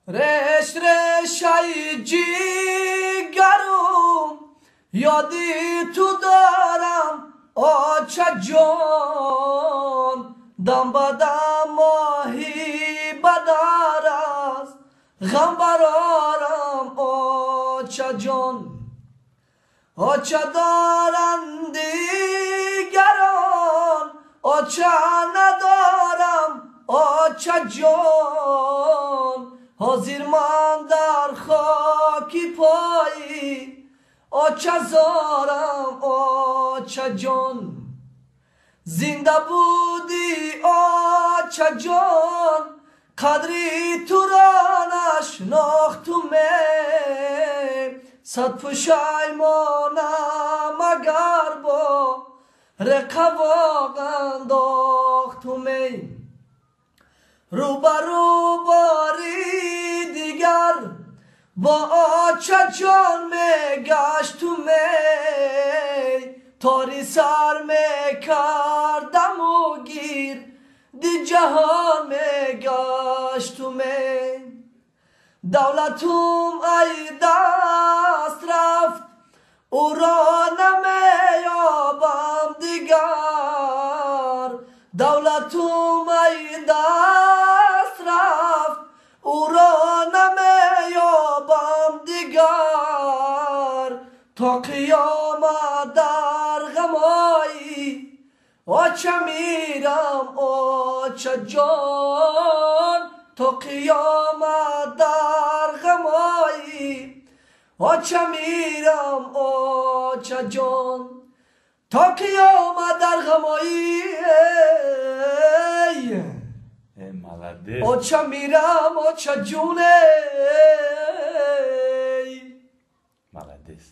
رش رشای جیگرم یادی تو دارم آچه جان دم بدم ماهی بدر است غم برارم آچه جان آچه دارم دیگران آچه ندارم آچه جان حاضر من در خاکی پایی آچه زارم آچه جان زنده بودی آچه جان قدری تو را نشناختم صد پشیمانم اگر با رقواق انداختم روبرو باری دیگر با آچه جان می گشتم تاری سر می کردم و گیر دی جهان می گشتم دولتم ای دست رفت او را نمی یابم دیگر دولتم ای دست رفت او را نمی یابم دیگر تا قیامت در غمایی آچه میرم آچه جان تا قیامت در غمایی آچه میرم آچه جان تا قیامت در غمایی آچه میرم آچه جونه Молодец.